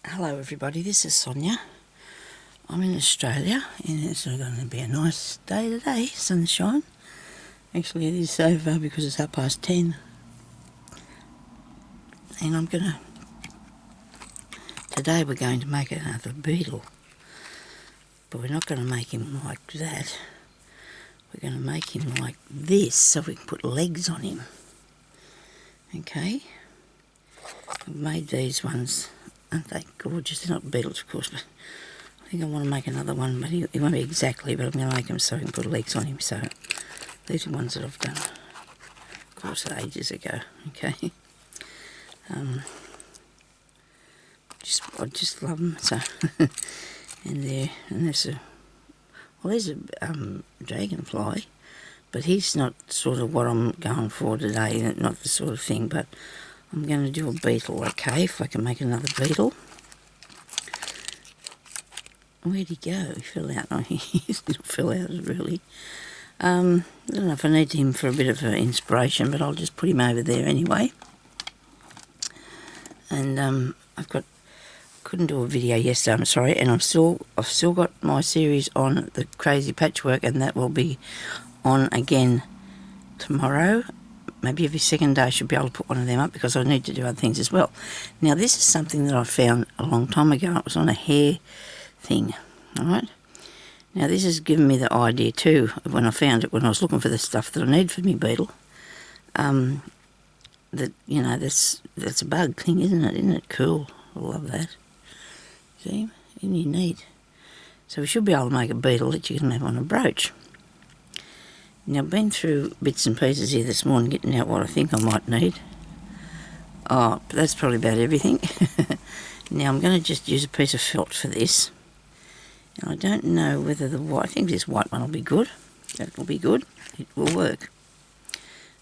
Hello everybody, this is Sonya. I'm in Australia and it's going to be a nice day today, sunshine. Actually it is so far because it's 10:30. And today we're going to make another beetle. But we're not going to make him like that. We're going to make him like this so we can put legs on him. Okay? I've made these ones. Aren't they gorgeous? They're not beetles, of course, but I think I want to make another one, but he won't be exactly, but I'm going to make him so I can put legs on him. So these are ones that I've done, of course, ages ago. Okay. I just love them. So, and there's a dragonfly, but he's not sort of what I'm going for today. Not the sort of thing, but I'm going to do a beetle, okay, if I can make another beetle. Where'd he go? He fell out. Oh, he fell out, really. I don't know if I need him for a bit of inspiration, but I'll just put him over there anyway. And couldn't do a video yesterday, I'm sorry, and I've still got my series on the crazy patchwork, and that will be on again tomorrow. Maybe every second day I should be able to put one of them up because I need to do other things as well. Now this is something that I found a long time ago. It was on a hair thing, alright? Now this has given me the idea too, when I found it, when I was looking for the stuff that I need for me beetle. That, you know, that's a bug thing, isn't it? Isn't it cool? I love that. See? Isn't it neat? So we should be able to make a beetle that you can have on a brooch. Now, I've been through bits and pieces here this morning, getting out what I think I might need. Oh, but that's probably about everything. Now, I'm going to just use a piece of felt for this. And I don't know whether I think this white one will be good. That will be good. It will work.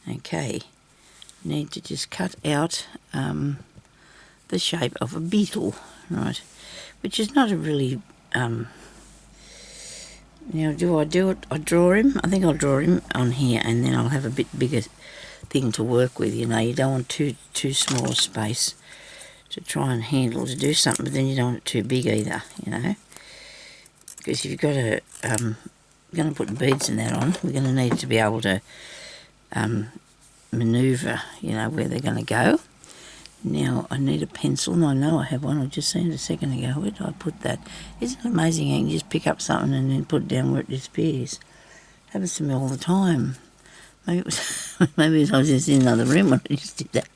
Okay. Need to just cut out the shape of a beetle, right? Which is not a really... Now, do I do it? I draw him. I think I'll draw him on here, and then I'll have a bit bigger thing to work with. You know, you don't want too small a space to try and handle to do something, but then you don't want it too big either. You know, because if you've got to, going to put beads in that on, we're going to need to be able to manoeuvre. You know, where they're going to go. Now, I need a pencil, and I know I have one. I just seen it a second ago. Where did I put that? Isn't it amazing how you can just pick up something and then put it down where it disappears? Happens to me all the time. Maybe it was maybe I was just in another room when I just did that.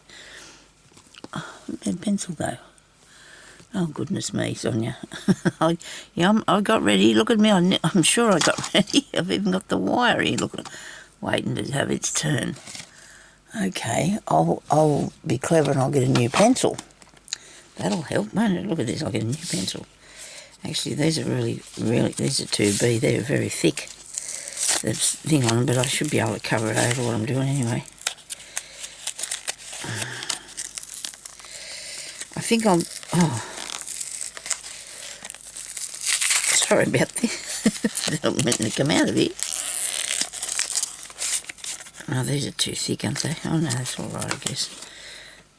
Oh, bad pencil, though. Oh, goodness me, Sonya. I got ready. Look at me. I'm sure I got ready. I've even got the wire here. Look, waiting to have its turn. Okay, I'll be clever and I'll get a new pencil. That'll help, won't it? Look at this, I'll get a new pencil. Actually, these are these are 2B. They're very thick. There's a thing on them, but I should be able to cover it over what I'm doing anyway. I think sorry about this. I don't meant to come out of it. Oh, these are too thick, aren't they? Oh, no, that's all right, I guess.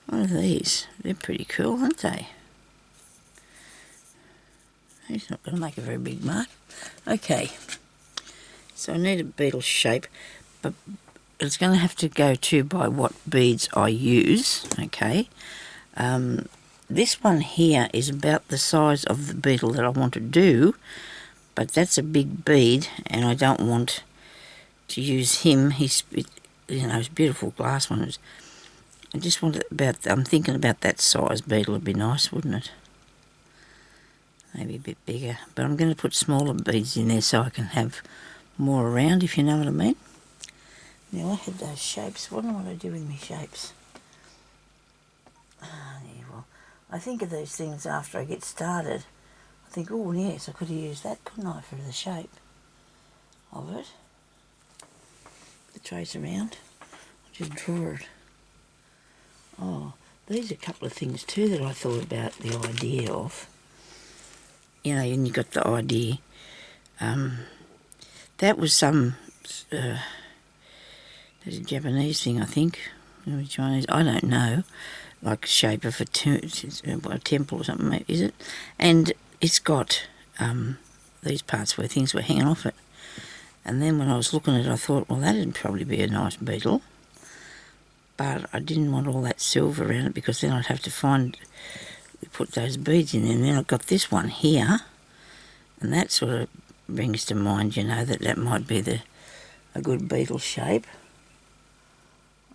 What are these? They're pretty cool, aren't they? He's not going to make a very big mark. Okay. So I need a beetle shape, but it's going to have to go too by what beads I use, okay? This one here is about the size of the beetle that I want to do, but that's a big bead, and I don't want to use him. He's beautiful glass one. I just want I'm thinking about that size beetle would be nice, wouldn't it? Maybe a bit bigger. But I'm going to put smaller beads in there so I can have more around, if you know what I mean. Now, I had those shapes. What do I want to do with my shapes? Yeah, well, I think of these things after I get started. I think, oh, yes, I could have used that, couldn't I, for the shape of it. The trace around. I'll just draw it. Oh, these are a couple of things too that I thought about the idea of. You know, and you got the idea. That was some, there's a Japanese thing, I think. Maybe Chinese, I don't know. like shape of a temple or something, maybe, is it? And it's got these parts where things were hanging off it. And then when I was looking at it, I thought, well, that'd probably be a nice beetle. But I didn't want all that silver around it because then I'd have to put those beads in there. And then I've got this one here, and that sort of brings to mind, you know, that might be a good beetle shape.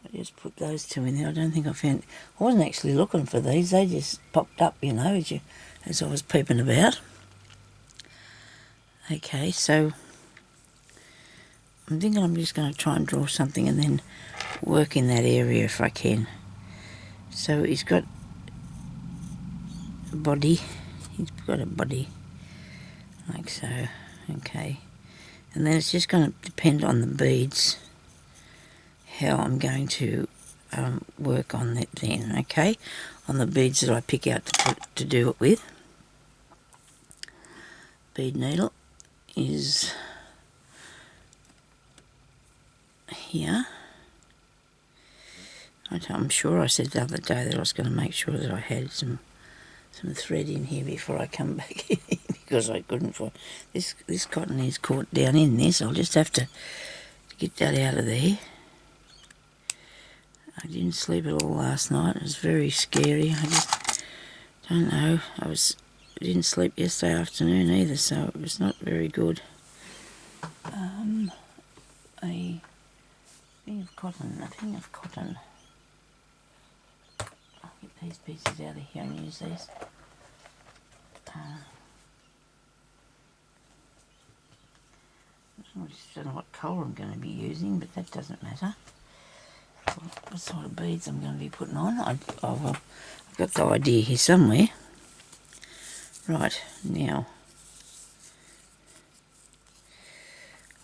I just put those two in there. I don't think I wasn't actually looking for these. They just popped up, you know, as I was peeping about. Okay, so I'm thinking I'm just going to try and draw something and then work in that area if I can. So he's got a body. He's got a body like so. Okay. And then it's just going to depend on the beads how I'm going to work on that then, okay? On the beads that I pick out to do it with. Bead needle is here. I'm sure I said the other day that I was going to make sure that I had some thread in here before I come back in because I couldn't find this cotton is caught down in this. I'll just have to get that out of there. I didn't sleep at all last night. It was very scary. I just don't know. I didn't sleep yesterday afternoon either, so it was not very good. A thing of cotton. I'll get these pieces out of here and use these. I just don't know what colour I'm going to be using, but that doesn't matter. What sort of beads I'm going to be putting on. I've got the idea here somewhere. Right, now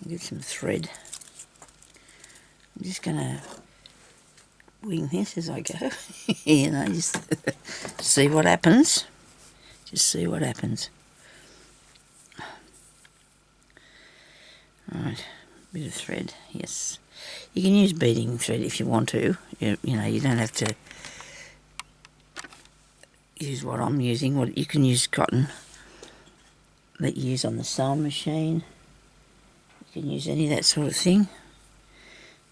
I'll get some thread. I'm just going to wing this as I go. You know, just see what happens. Just see what happens. Right, bit of thread, yes. You can use beading thread if you want to. You know, you don't have to use what I'm using. You can use cotton that you use on the sewing machine. You can use any of that sort of thing.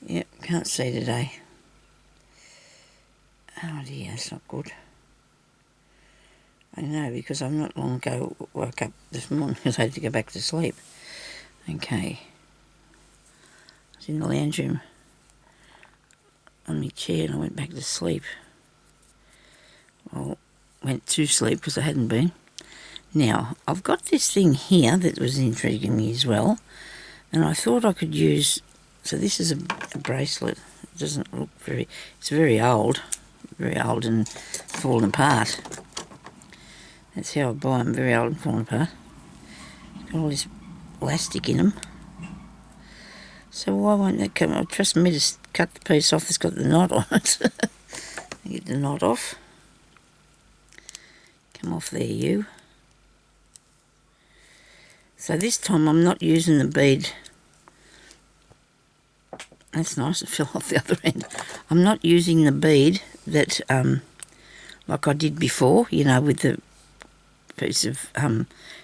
Yep, can't see today. Oh dear, that's not good. I know, because I've not long ago woke up this morning because I had to go back to sleep. Okay. I was in the lounge room on my chair and I went back to sleep. Well, went to sleep because I hadn't been. Now, I've got this thing here that was intriguing me as well, and I thought I could use, so this is a bracelet. It doesn't look it's very old and fallen apart. That's how I buy them, very old and fallen apart. Got all this elastic in them. So why won't that come? Oh, trust me to cut the piece off that's got the knot on it. Get the knot off. Come off there, you. So this time I'm not using the bead. That's nice, it fell off the other end. I'm not using the bead that, like I did before, you know, with the piece of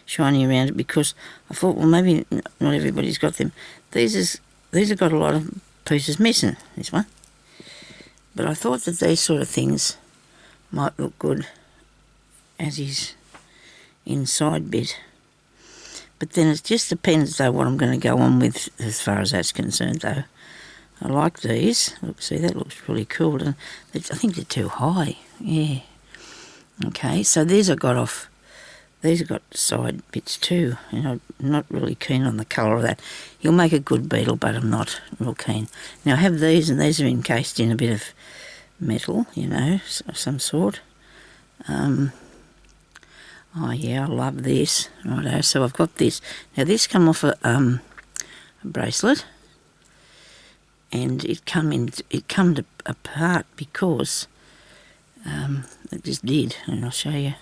shiny around it, because I thought, well, maybe not everybody's got them. These have got a lot of pieces missing, this one. But I thought that these sort of things might look good as his inside bit. But then it just depends, though, what I'm going to go on with as far as that's concerned, though. I like these. Look, see, that looks really cool. And I think they're too high. Yeah. Okay, so these I got off. These have got side bits too. You know, I'm not really keen on the colour of that. He'll make a good beetle, but I'm not real keen. Now, I have these, and these are encased in a bit of metal, you know, some sort. Oh, yeah, I love this. Righto, so I've got this. Now, this come off a bracelet, and it come apart because it just did, and I'll show you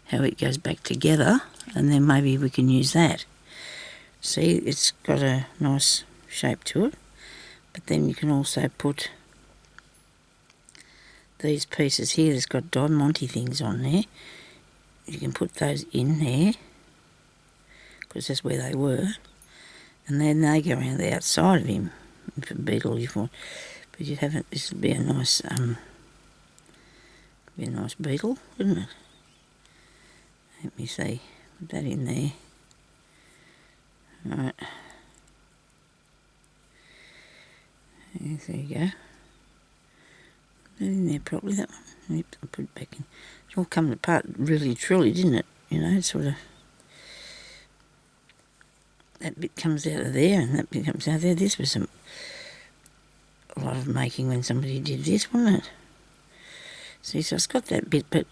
how it goes back together, and then maybe we can use that. See, it's got a nice shape to it, but then you can also put these pieces here, there's got diamante things on there. You can put those in there, because that's where they were. And then they go around the outside of him, for Beetle if you want. But you'd have it, this would be a nice, Beetle, wouldn't it? Let me see, put that in there. Alright. There you go. Put that in there properly, that one. Yep, I'll put it back in. It all come apart really truly, didn't it? You know, sort of. That bit comes out of there and that bit comes out of there. This was a lot of making when somebody did this, wasn't it? See, so it's got that bit, but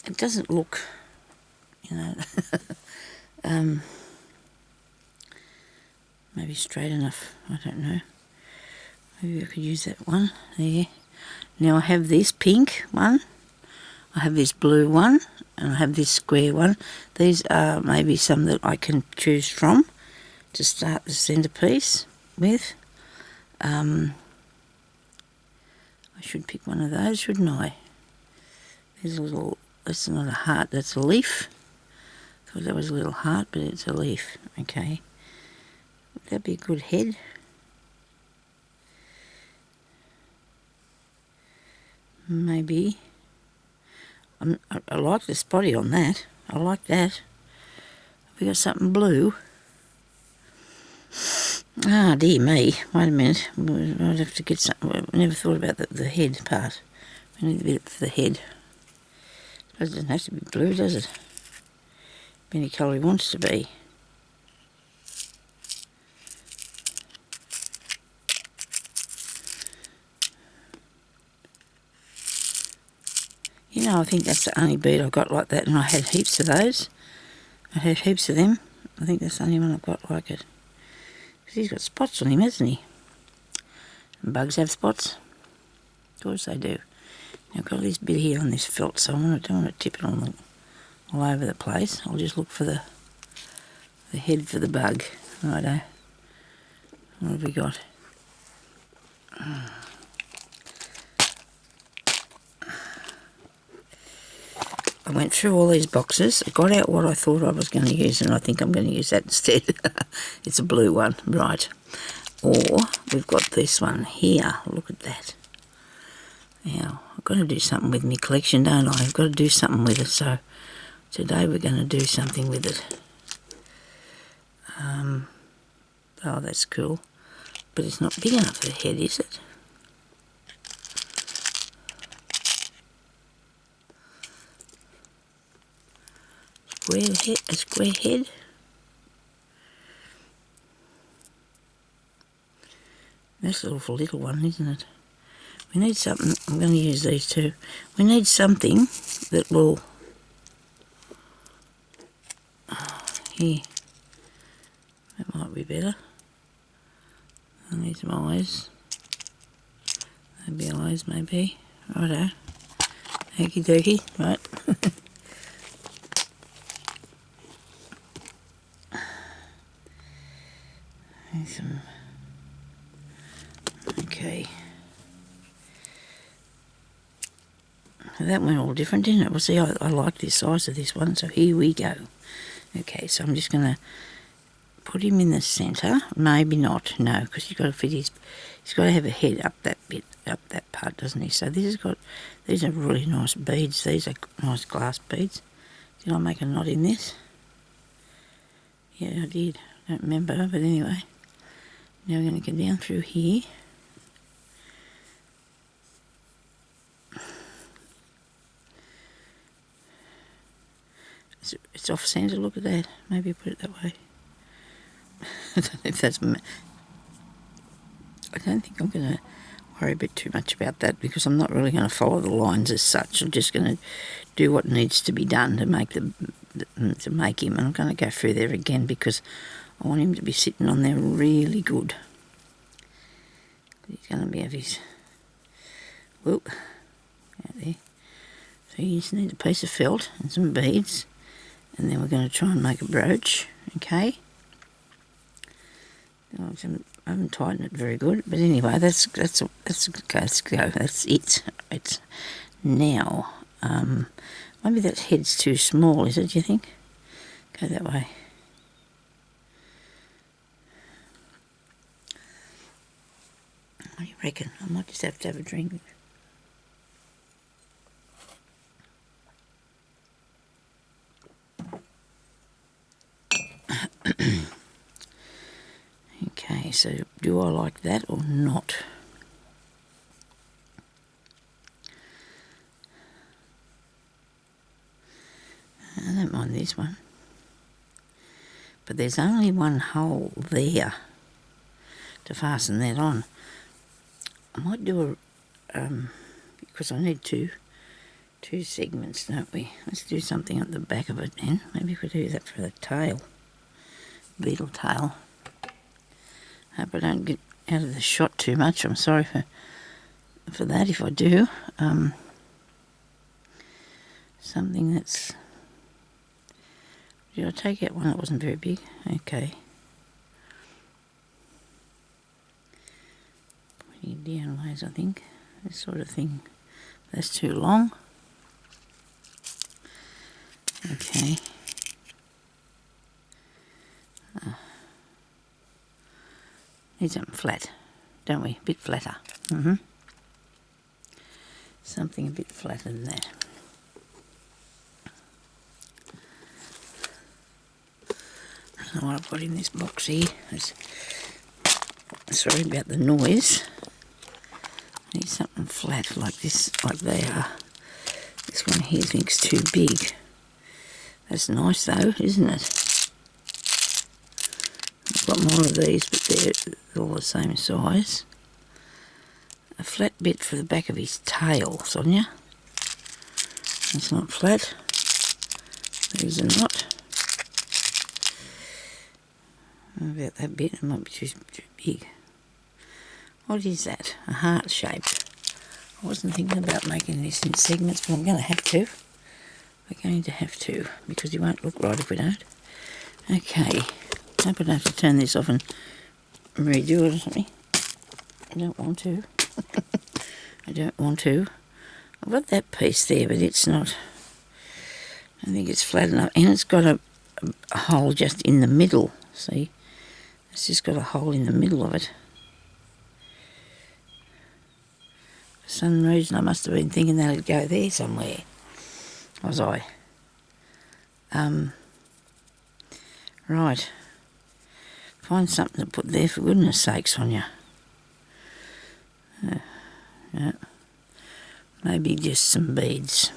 it doesn't look, you know, maybe straight enough. I don't know. Maybe I could use that one there. Now I have this pink one, I have this blue one, and I have this square one. These are maybe some that I can choose from to start the centerpiece with. I should pick one of those, shouldn't I? There's a little, that's not a heart, that's a leaf. I thought that was a little heart, but it's a leaf. Okay. Would that be a good head? Maybe. I like the spotty on that. I like that. Have we got something blue? Ah, dear me. Wait a minute. I'd have to get something. I never thought about the head part. We need a bit for the head. It doesn't have to be blue, does it? Any colour he wants to be. You know, I think that's the only bead I've got like that, and I had heaps of those. I had heaps of them. I think that's the only one I've got like it. Because he's got spots on him, hasn't he? And bugs have spots. Of course they do. Now I've got this bit here on this felt, so I don't want to tip it on all over the place. I'll just look for the head for the bug. Righto. What have we got? I went through all these boxes, I got out what I thought I was going to use, and I think I'm going to use that instead. It's a blue one, right. Or we've got this one here, look at that. Now, I've got to do something with my collection, don't I? I've got to do something with it, so today we're going to do something with it. Oh, that's cool. But it's not big enough for the head, is it? A square head. That's an awful little one, isn't it? We need something, I'm going to use these two. We need something that will, here, that might be better. I need some eyes. Maybe eyes, maybe. Righto. Okie dokie, right. Okay. That went all different, didn't it? Well, see, I like the size of this one, so here we go. Okay, so I'm just going to put him in the centre. Maybe not, no, because he's got to fit he's got to have a head up that bit, up that part, doesn't he? So this has got, these are really nice beads. These are nice glass beads. Did I make a knot in this? Yeah, I did. I don't remember, but anyway. Now we're going to go down through here. It's off centre, look at that. Maybe put it that way. I don't know if that's... I don't think I'm going to worry a bit too much about that, because I'm not really going to follow the lines as such. I'm just going to do what needs to be done to make him. And I'm going to go through there again because I want him to be sitting on there really good. He's going to be of his... Whoop. Out there. So you just need a piece of felt and some beads. And then we're going to try and make a brooch, okay? I haven't tightened it very good, but anyway, that's go. That's it. It's now. Maybe that head's too small, is it? Do you think? Go that way. What do you reckon? I might just have to have a drink. Okay, so do I like that or not? I don't mind this one. But there's only one hole there to fasten that on. I might do because I need two segments, don't we? Let's do something at the back of it then. Maybe if we do that for the tail. Beetle tail. Hope I don't get out of the shot too much. I'm sorry for that if I do. Something that's... Did I take out one that wasn't very big? Okay. Putting it down ways, I think. This sort of thing. That's too long. Okay. Need something flat, don't we? A bit flatter. Something a bit flatter than that. I don't know what I've got in this box here. Sorry about the noise. I need something flat like this, like they are. This one here thinks too big. That's nice though, isn't it? I've got more of these, but they're all the same size. A flat bit for the back of his tail, Sonya. That's not flat. These are not. What about that bit? It might be too big. What is that? A heart shape. I wasn't thinking about making this in segments, but I'm going to have to. We're going to have to, because it won't look right if we don't. Okay. I hope I don't have to turn this off and redo it or something. I don't want to. I don't want to. I've got that piece there, but it's not... I don't think it's flat enough. And it's got a hole just in the middle. See? It's just got a hole in the middle of it. For some reason I must have been thinking that it'd go there somewhere. Was I? Right. Find something to put there for goodness sake, Sonya. Yeah. Maybe just some beads.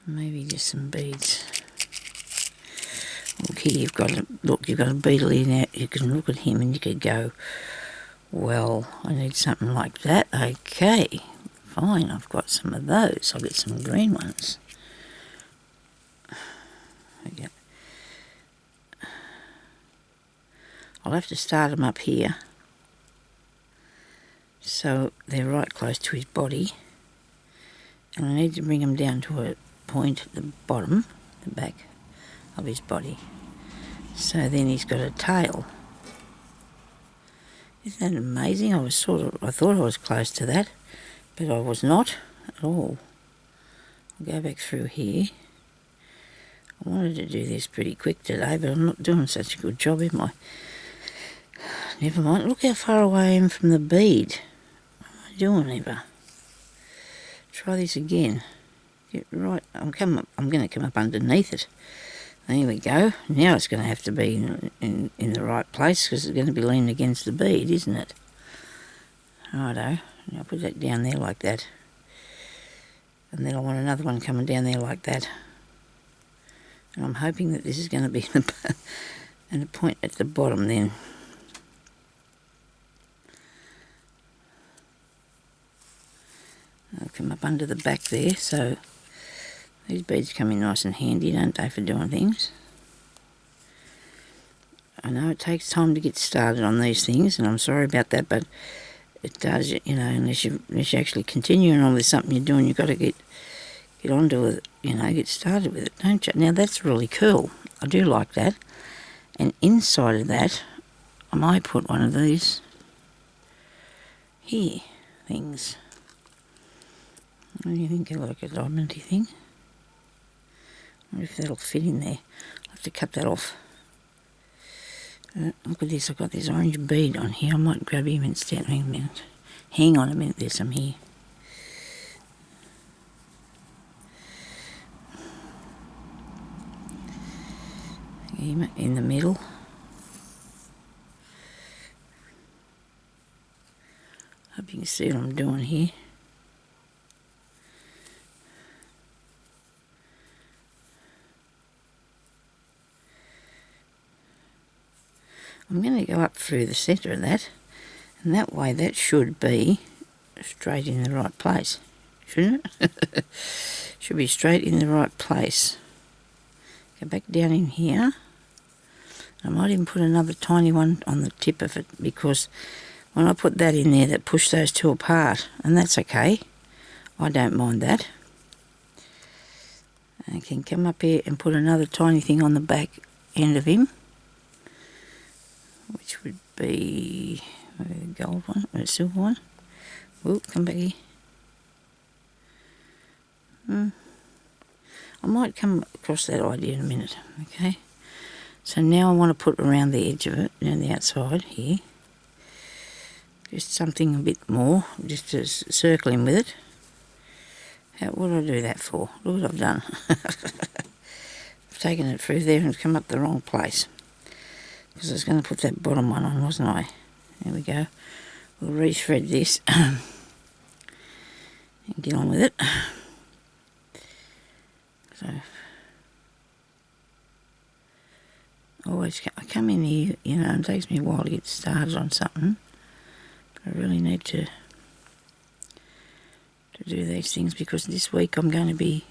Maybe just some beads. Look here, you've got a beetle in there. You can look at him and you could go, well, I need something like that. Okay, fine, I've got some of those. I'll get some green ones. Okay. I'll have to start them up here so they're right close to his body, and I need to bring them down to a point at the bottom, the back of his body, so then he's got a tail. Isn't that amazing? I thought I was close to that, but I was not at all. I'll go back through here. I wanted to do this pretty quick today, but I'm not doing such a good job, am I? Never mind. Look how far away I am from the bead. What am I doing, Eva? Try this again. Get right. I'm going to come up underneath it. There we go. Now it's going to have to be in the right place because it's going to be leaning against the bead, isn't it? Righto. Now put that down there like that. And then I want another one coming down there like that. And I'm hoping that this is going to be and a point at the bottom then. I'll come up under the back there, so these beads come in nice and handy, don't they, for doing things. I know it takes time to get started on these things, and I'm sorry about that, but it does, you know, unless you're actually continuing on with something you're doing, you've got to get onto it, you know, get started with it, don't you? Now, that's really cool. I do like that. And inside of that, I might put one of these here things. What do you think? Like a diamondy thing? I wonder if that'll fit in there. I'll have to cut that off. Look at this, I've got this orange bead on here. I might grab him instead. Hang on a minute. Hang on a minute, there's some here. Him in the middle. Hope you can see what I'm doing here. I'm going to go up through the centre of that, and that way that should be straight in the right place, shouldn't it? Should be straight in the right place. Go back down in here. I might even put another tiny one on the tip of it, because when I put that in there, that pushed those two apart, and that's okay. I don't mind that. I can come up here and put another tiny thing on the back end of him, which would be a gold one or a silver one. Whoop, come back here. I might come across that idea in a minute, okay? So now I want to put around the edge of it, around the outside here, just something a bit more, just to circle him with it. What did I do that for? Look what I've done. I've taken it through there and come up the wrong place. Because I was going to put that bottom one on, wasn't I? There we go. We'll rethread this and get on with it. So, I come in here, you know, it takes me a while to get started on something. But I really need to do these things, because this week I'm going to be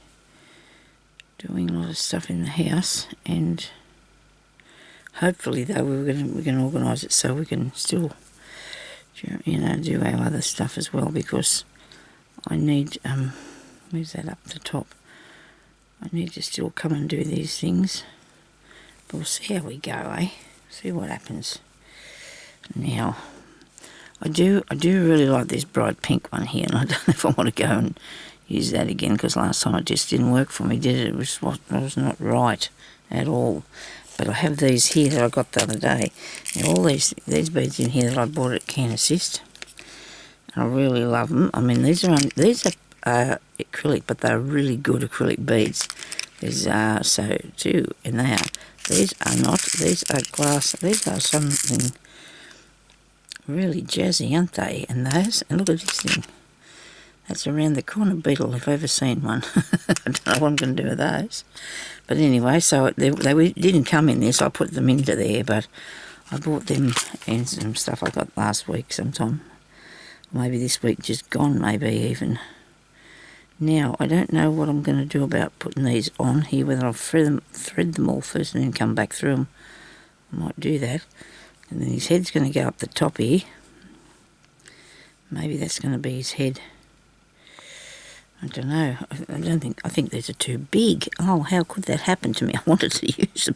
doing a lot of stuff in the house, and hopefully, though, we're going to organise it so we can still, you know, do our other stuff as well, because I need, where's that up the top? I need to still come and do these things. But we'll see how we go, eh? See what happens. Now, I do really like this bright pink one here, and I don't know if I want to go and use that again, because last time it just didn't work for me, did it? It was not right at all. But I have these here that I got the other day. Now, all these beads in here that I bought at Can Assist. I really love them. I mean, these are acrylic, but they're really good acrylic beads. These are so too, and they are. These are not. These are glass. These are something really jazzy, aren't they? And those. And look at this thing. That's around the corner Beetle, if I've ever seen one. I don't know what I'm going to do with those. But anyway, so they didn't come in this. I put them into there, but I bought them and some stuff I got last week sometime. Maybe this week just gone, maybe even. Now, I don't know what I'm going to do about putting these on here, whether I'll thread them all first and then come back through them. I might do that. And then his head's going to go up the top here. Maybe that's going to be his head. I don't know. I think these are too big. Oh, how could that happen to me? I wanted to use them.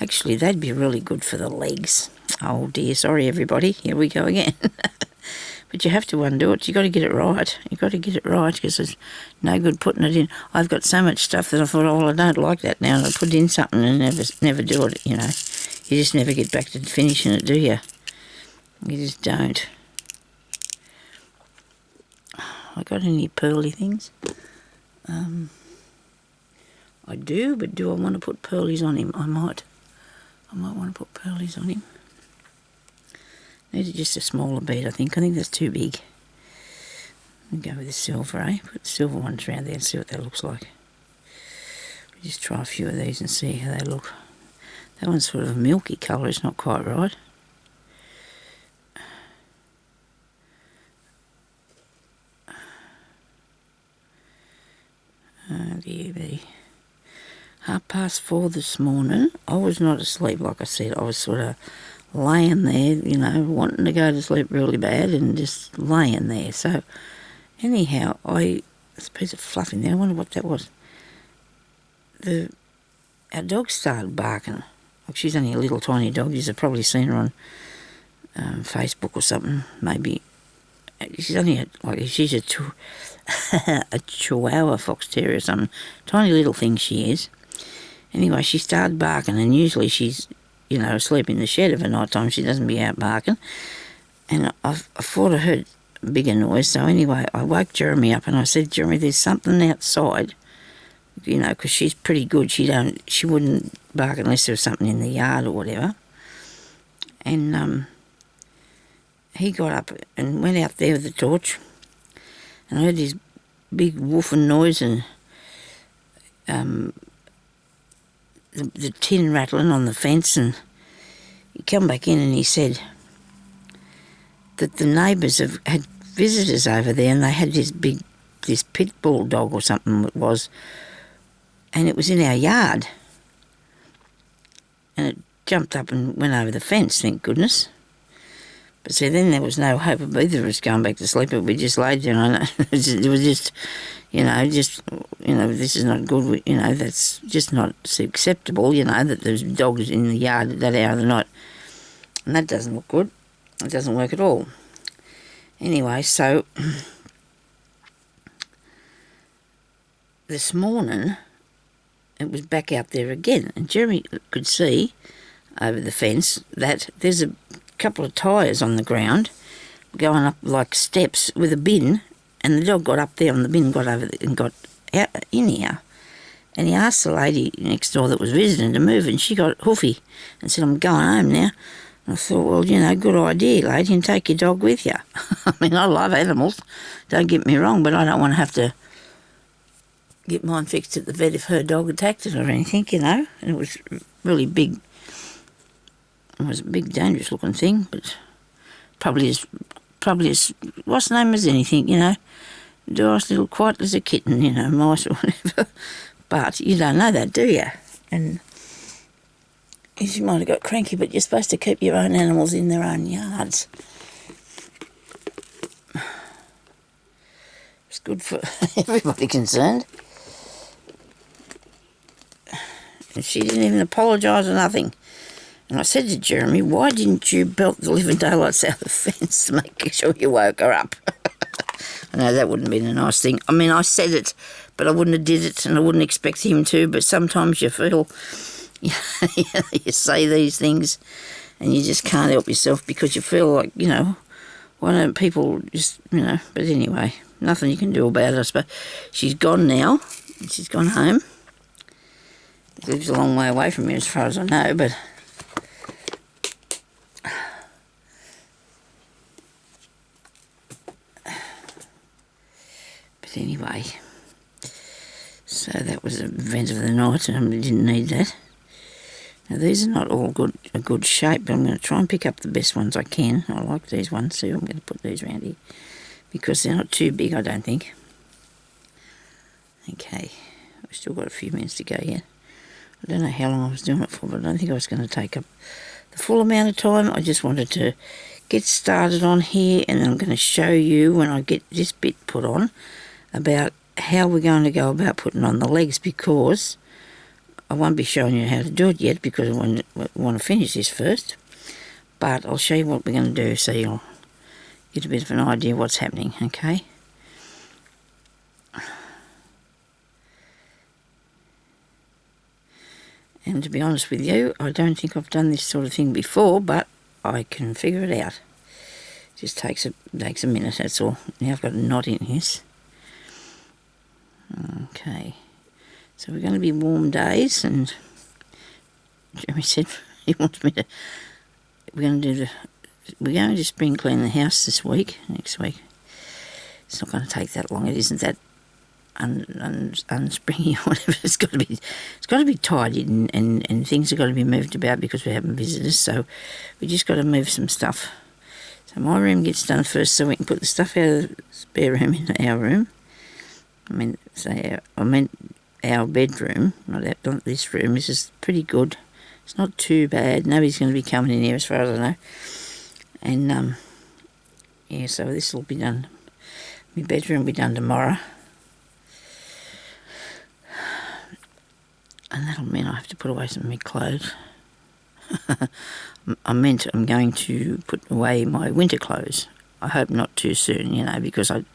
Actually, they'd be really good for the legs. Oh dear, sorry everybody. Here we go again. But you have to undo it. You've got to get it right. You've got to get it right, because there's no good putting it in. I've got so much stuff that I thought, oh, I don't like that now. And I put in something and never do it, you know. You just never get back to finishing it, do you? You just don't. I got any pearly things? I do, but do I want to put pearlies on him? I might want to put pearlies on him. These are just a smaller bead, I think. I think that's too big. I'll go with the silver, eh? Put the silver ones around there and see what that looks like. We'll just try a few of these and see how they look. That one's sort of a milky colour. It's not quite right. Dear me. 4:30 this morning. I was not asleep, like I said. I was sort of laying there, you know, wanting to go to sleep really bad and just laying there. So, anyhow, there's a piece of fluff in there. I wonder what that was. Our dog started barking. Like, she's only a little tiny dog. You've probably seen her on Facebook or something, maybe. She's only she's a a Chihuahua fox terrier or something. Tiny little thing she is. Anyway, she started barking, and usually she's, asleep in the shed of a night time. She doesn't be out barking. And I thought I heard a bigger noise. So anyway, I woke Jeremy up and I said, Jeremy, there's something outside. Because she's pretty good. She wouldn't bark unless there was something in the yard or whatever. And he got up and went out there with the torch, and I heard this big woofing noise and the tin rattling on the fence, and he come back in and he said that the neighbours had visitors over there, and they had this pit bull dog or something it was, and it was in our yard, and it jumped up and went over the fence, thank goodness. But see, then there was no hope of either of us going back to sleep, but we just laid down. It was just, this is not good. That's just not acceptable, that there's dogs in the yard at that hour of the night. And that doesn't look good. It doesn't work at all. Anyway, so this morning it was back out there again, and Jeremy could see over the fence that there's a couple of tyres on the ground going up like steps with a bin, and the dog got up there on the bin, got over and got out in here, and he asked the lady next door that was visiting to move, and she got hoofy and said, I'm going home now. And I thought, well, good idea, lady, and take your dog with you. I mean, I love animals, don't get me wrong, but I don't want to have to get mine fixed at the vet if her dog attacked it or anything, and it was really big. It was a big, dangerous-looking thing, but probably as what's the name as anything, nice little, quiet as a kitten, mice or whatever. But you don't know that, do you? And she might have got cranky, but you're supposed to keep your own animals in their own yards. It's good for everybody concerned. And she didn't even apologise or nothing. And I said to Jeremy, why didn't you belt the living daylights out of the fence to make sure you woke her up? I know that wouldn't have been a nice thing. I mean, I said it, but I wouldn't have did it, and I wouldn't expect him to, but sometimes you feel, you say these things and you just can't help yourself because you feel like, why don't people just, but anyway, nothing you can do about it, I suppose. She's gone now. She's gone home. She lives a long way away from me as far as I know, but anyway, so that was an event of the night, and I didn't need that. Now these are not all a good shape, but I'm going to try and pick up the best ones I can. I like these ones, so I'm going to put these around here because they're not too big, I don't think. Okay, we've still got a few minutes to go yet. I don't know how long I was doing it for, but I don't think I was going to take up the full amount of time. I just wanted to get started on here, and then I'm going to show you when I get this bit put on about how we're going to go about putting on the legs, because I won't be showing you how to do it yet because I want to finish this first, but I'll show you what we're going to do so you'll get a bit of an idea of what's happening, okay? And to be honest with you, I don't think I've done this sort of thing before, but I can figure it out. It just takes a minute, that's all. Now I've got a knot in this. Okay, so we're going to be warm days, and Jeremy said he wants me to. We're going to spring clean the house next week. It's not going to take that long. It isn't that unspringy or whatever. It's got to be tidied, and things have got to be moved about because we're having visitors. So we just got to move some stuff. So my room gets done first, so we can put the stuff out of the spare room into our room. I meant our bedroom, not this room. This is pretty good. It's not too bad. Nobody's going to be coming in here as far as I know. And, so this will be done. My bedroom will be done tomorrow. And that'll mean I have to put away some of my clothes. I'm going to put away my winter clothes. I hope not too soon, you know, because I'll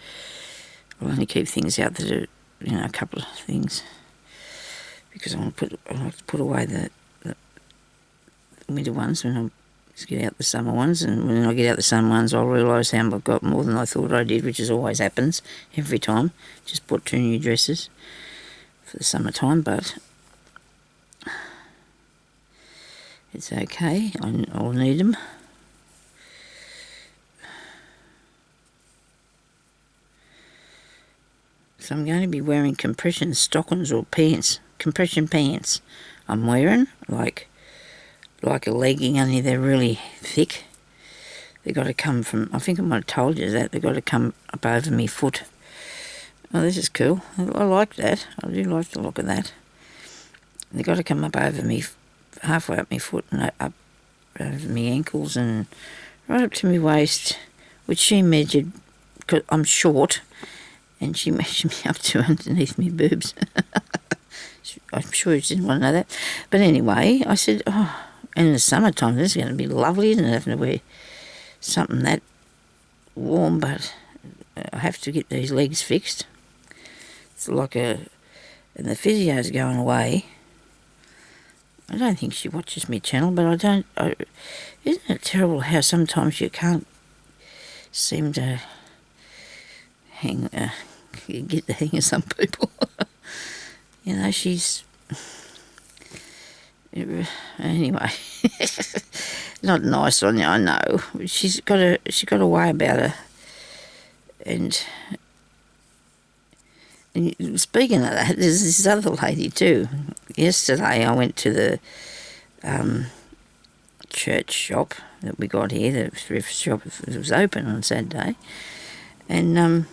only keep things out that are, you know, a couple of things. Because I like to put away the winter ones when I just get out the summer ones, and when I get out the summer ones I'll realise how I've got more than I thought I did, which is always happens every time. Just bought 2 new dresses for the summertime, but it's okay, I'll need them. So I'm going to be wearing compression stockings or pants, compression pants. I'm wearing like a legging, only they're really thick. They've got to come from, I think I might have told you that, they've got to come up over my foot. Oh, this is cool. I like that. I do like the look of that. They've got to come up over me, halfway up my foot and up over my ankles and right up to my waist, which she measured, because I'm short, and she measured me up to underneath my boobs. I'm sure she didn't want to know that. But anyway, I said, oh, and in the summertime, this is going to be lovely, isn't it, having to wear something that warm, but I have to get these legs fixed. It's like and the physio's going away. I don't think she watches my channel, but isn't it terrible how sometimes you can't seem to get the hang of some people? You know, she's... Anyway, not nice on you, I know. She's got a way about her. And speaking of that, there's this other lady too. Yesterday I went to the church shop that we got here, the thrift shop. It was open on Saturday. And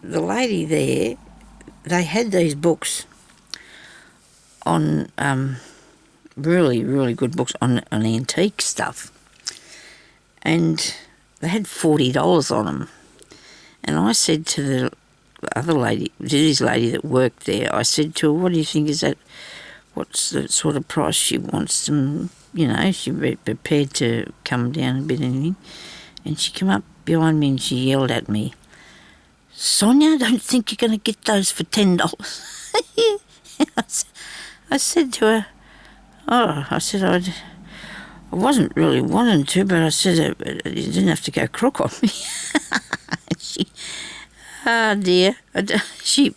the lady there, they had these books on really, really good books on antique stuff. And they had $40 on them. And I said to the other lady, to this lady that worked there, I said to her, what do you think is that, what's the sort of price she wants them, you know, she'd be prepared to come down a bit, anything. And she came up behind me and she yelled at me, Sonya, I don't think you're going to get those for $10. I said to her, I wasn't really wanting to, but I said, you didn't have to go crook on me. She, oh dear, she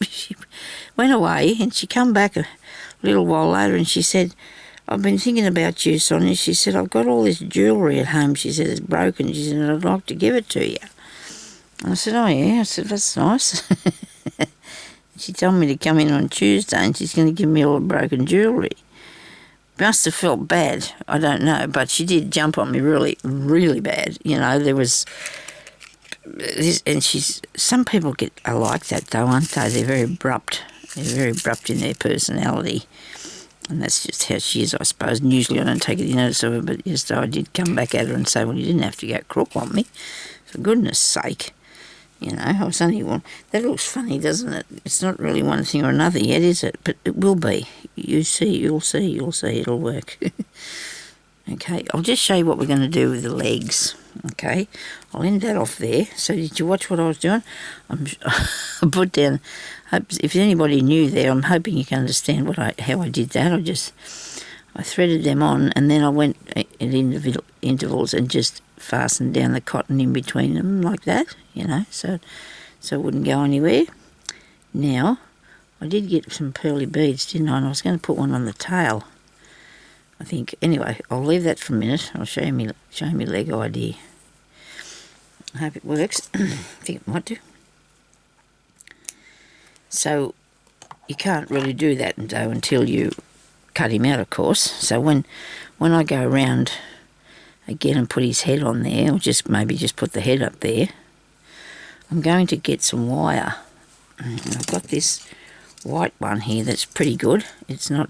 went away and she come back a little while later and she said, I've been thinking about you, Sonia. She said, I've got all this jewellery at home. She said, it's broken. She said, I'd like to give it to you. And I said, oh yeah. I said, that's nice. She told me to come in on Tuesday and she's going to give me all the broken jewellery. Must have felt bad, I don't know, but she did jump on me really, really bad. You know, there was this, and some people are like that though, aren't they? They're very abrupt. They're very abrupt in their personality. And that's just how she is, I suppose. And usually I don't take any notice of her, but yesterday I did come back at her and say, well, you didn't have to go crook on me. For goodness sake. You know, I was only one. That looks funny, doesn't it? It's not really one thing or another yet, is it? But it will be. You'll see, it'll work. Okay, I'll just show you what we're going to do with the legs. Okay, I'll end that off there. So did you watch what I was doing? I put down, if anybody new there, I'm hoping you can understand how I did that. I threaded them on and then I went at intervals and just fastened down the cotton in between them like that, you know, so it wouldn't go anywhere. Now, I did get some pearly beads, didn't I? And I was going to put one on the tail, I think. Anyway, I'll leave that for a minute. I'll show you my leg idea. I hope it works. I think it might do. So, you can't really do that though until you cut him out, of course. So when I go around again and put his head on there, or maybe just put the head up there, I'm going to get some wire. And I've got this white one here that's pretty good. It's not,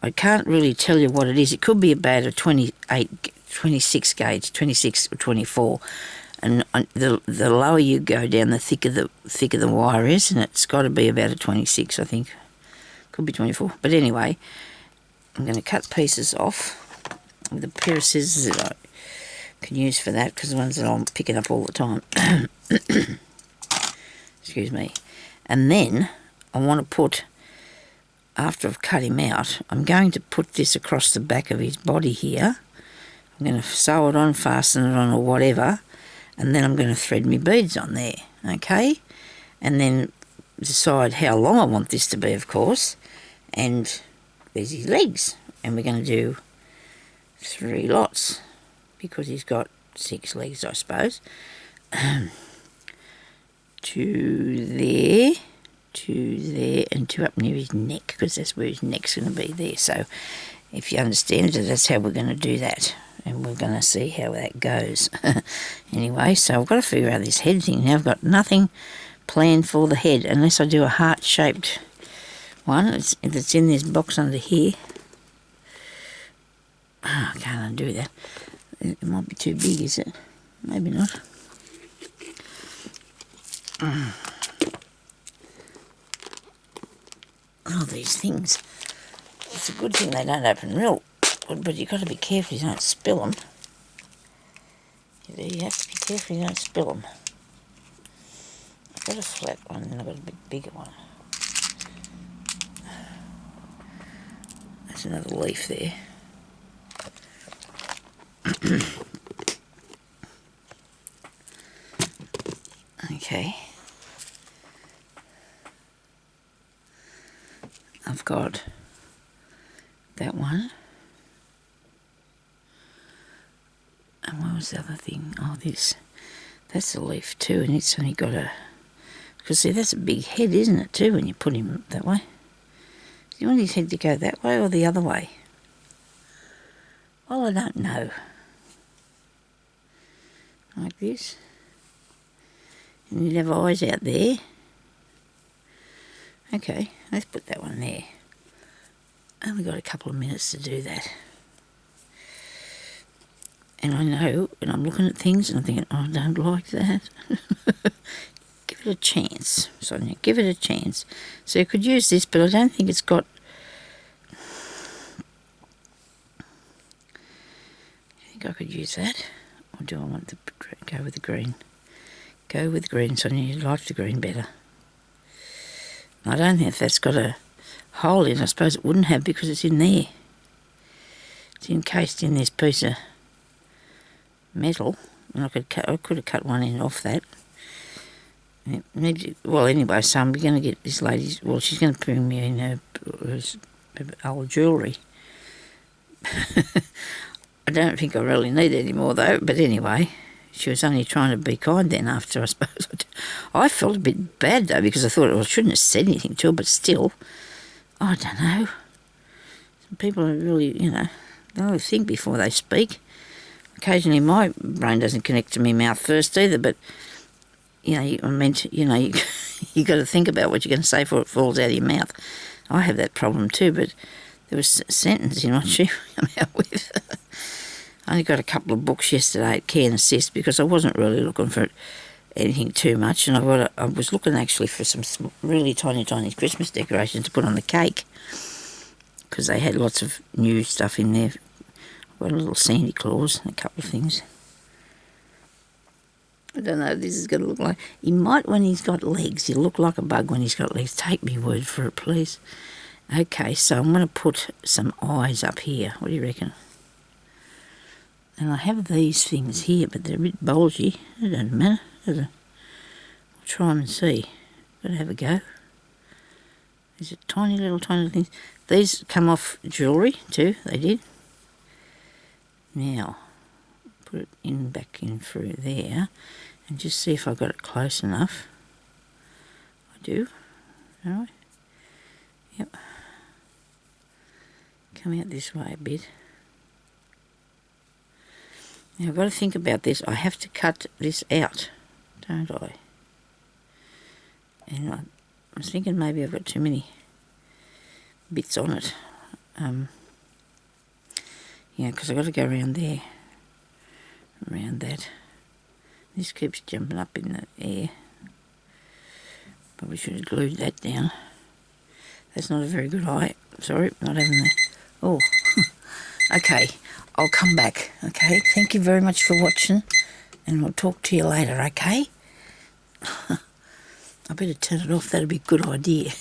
I can't really tell you what it is. It could be about a 26 gauge, 26 or 24. And the lower you go down, the thicker the wire is, and it's got to be about a 26, I think. Could be 24. But anyway, I'm going to cut pieces off with a pair of scissors that I can use for that, because the ones that I'm picking up all the time. Excuse me. And then I want to put, after I've cut him out, I'm going to put this across the back of his body here. I'm going to sew it on, fasten it on, or whatever, and then I'm going to thread my beads on there, okay? And then decide how long I want this to be, of course. And there's his legs, and we're going to do 3 lots, because he's got 6 legs, I suppose. 2 there, 2 there, and 2 up near his neck, because that's where his neck's going to be there. So if you understand it, that's how we're going to do that, and we're going to see how that goes. Anyway, so I've got to figure out this head thing. Now I've got nothing planned for the head, unless I do a heart-shaped one that's in this box under here. Oh, I can't undo that. It might be too big, is it? Maybe not. Oh, these things. It's a good thing they don't open real good, but you've got to be careful you don't spill them. You have to be careful you don't spill them. I've got a flat one and I've got a bit bigger one. There's another leaf there. Okay. I've got that one. And what was the other thing? Oh, this. That's a leaf too, and it's only got a... Because see, that's a big head, isn't it, too, when you put him that way? Do you want his head to go that way or the other way? Well, I don't know. Like this. And you'd have eyes out there. Okay, let's put that one there. Only got a couple of minutes to do that. And I know, and I'm looking at things and I'm thinking, oh, I don't like that. Give it a chance, Sonya, give it a chance. So you could use this, but I don't think it's got... I think I could use that. Or do I want to go with the green? Go with the green, Sonya, you like the green better. I don't think that's got a hole in it. I suppose it wouldn't have because it's in there. It's encased in this piece of metal, and I could have cut one end off that. Well, anyway, so I'm going to get this lady's... Well, she's going to bring me in her old jewellery. I don't think I really need it anymore, though. But anyway, she was only trying to be kind then after, I suppose. I felt a bit bad, though, because I thought, well, I shouldn't have said anything to her, but still, I don't know. Some people are really, you know, they really think before they speak. Occasionally my brain doesn't connect to my mouth first either, but, you know, you got to think about what you're going to say before it falls out of your mouth. I have that problem too, but there was a sentence in what she came out with. I only got a couple of books yesterday at Care and Assist because I wasn't really looking for anything too much, and I was looking actually for some really tiny Christmas decorations to put on the cake because they had lots of new stuff in there. I've got a little Santa Claus and a couple of things. I don't know, this is going to look like... He might when he's got legs. He'll look like a bug when he's got legs. Take me word for it, please. Okay, so I'm going to put some eyes up here. What do you reckon? And I have these things here, but they're a bit bulgy. It doesn't matter, does it? We'll try them and see. Got to have a go. These are tiny little things. These come off jewellery too, they did. Now, put it in back in through there and just see if I've got it close enough. I do. Alright. Yep. Come out this way a bit. Now I've got to think about this. I have to cut this out, don't I? And I was thinking maybe I've got too many bits on it. Yeah, because I've got to go around there. Around that. This keeps jumping up in the air. Probably should have glued that down. That's not a very good eye. Sorry, not having the... Oh, okay. I'll come back, okay? Thank you very much for watching, and I'll talk to you later, okay? I better turn it off. That'd be a good idea.